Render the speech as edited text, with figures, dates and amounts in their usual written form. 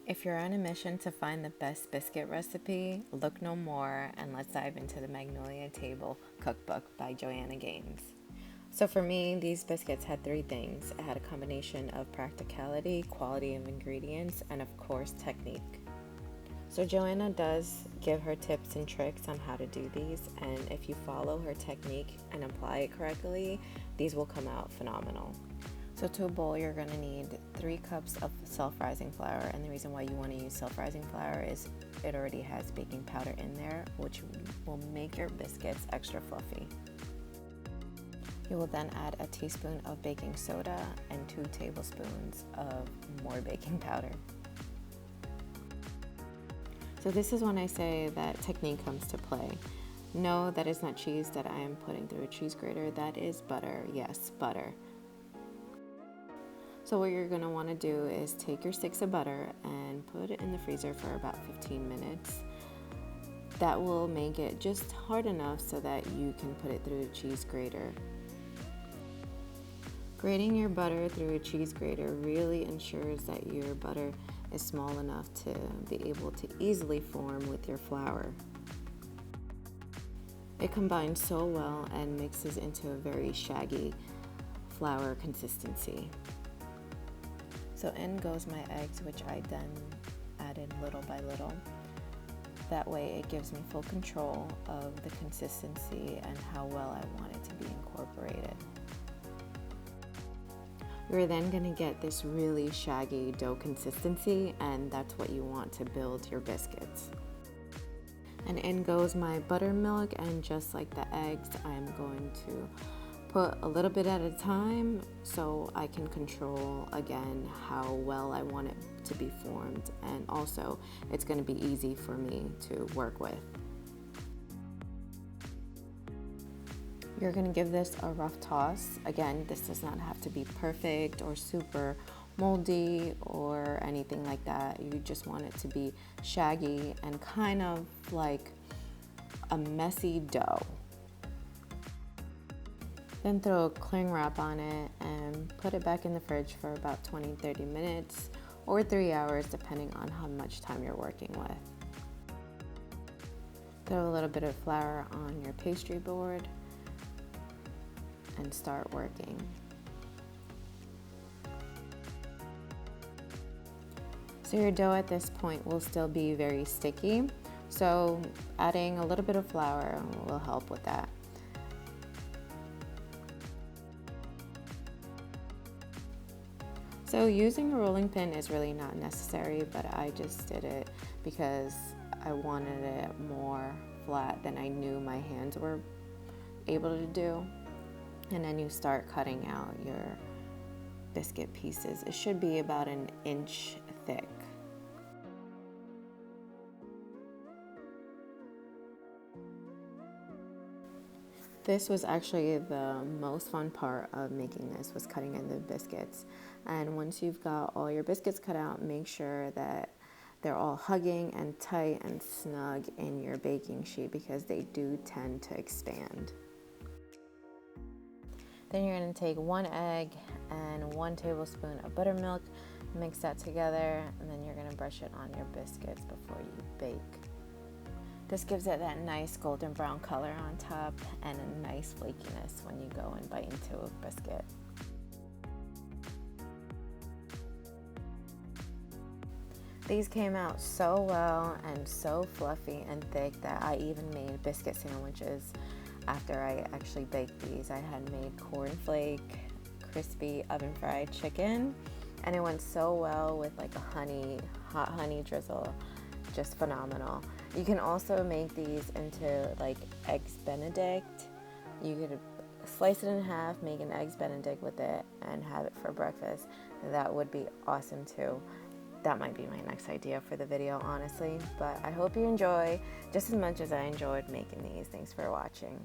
If you're on a mission to find the best biscuit recipe, look no more and let's dive into the Magnolia Table Cookbook by Joanna. So for me, these biscuits had three things. It had a combination of practicality, quality of ingredients, and of course, technique. So Joanna does give her tips and tricks on how to do these, and if you follow her technique and apply it correctly, these will come out phenomenal. So to a bowl, you're going to need 3 cups of self-rising flour, and the reason why you want to use self-rising flour is it already has baking powder in there, which will make your biscuits extra fluffy. You will then add a teaspoon of baking soda and 2 tablespoons of more baking powder. So this is when I say that technique comes to play. No, that is not cheese that I am putting through a cheese grater. That is butter. Yes, butter. So what you're going to want to do is take your sticks of butter and put it in the freezer for about 15 minutes. That will make it just hard enough so that you can put it through a cheese grater. Grating your butter through a cheese grater really ensures that your butter is small enough to be able to easily form with your flour. It combines so well and mixes into a very shaggy flour consistency. So in goes my eggs, which I then added little by little. That way it gives me full control of the consistency and how well I want it to be incorporated. You're then going to get this really shaggy dough consistency, and that's what you want to build your biscuits. And in goes my buttermilk, and just like the eggs, I'm going to put a little bit at a time so I can control again how well I want it to be formed, and also it's going to be easy for me to work with. You're going to give this a rough toss. Again, this does not have to be perfect or super moldy or anything like that. You just want it to be shaggy and kind of like a messy dough. Then throw a cling wrap on it and put it back in the fridge for about 20-30 minutes or 3 hours depending on how much time you're working with. Throw a little bit of flour on your pastry board and start working. So your dough at this point will still be very sticky, so adding a little bit of flour will help with that. So using a rolling pin is really not necessary, but I just did it because I wanted it more flat than I knew my hands were able to do. And then you start cutting out your biscuit pieces. It should be about 1 inch thick. This was actually the most fun part of making this, was cutting in the biscuits. And once you've got all your biscuits cut out, make sure that they're all hugging and tight and snug in your baking sheet because they do tend to expand. Then you're going to take 1 egg and 1 tablespoon of buttermilk, mix that together, and then you're going to brush it on your biscuits before you bake. This gives it that nice golden brown color on top and a nice flakiness when you go and bite into a biscuit. These came out so well and so fluffy and thick that I even made biscuit sandwiches after I actually baked these. I had made cornflake, crispy oven fried chicken, and it went so well with like hot honey drizzle. Just phenomenal. You can also make these into like eggs Benedict. You could slice it in half, make an eggs Benedict with it, and have it for breakfast. That would be awesome too. That might be my next idea for the video, honestly. But I hope you enjoy just as much as I enjoyed making these. Thanks for watching.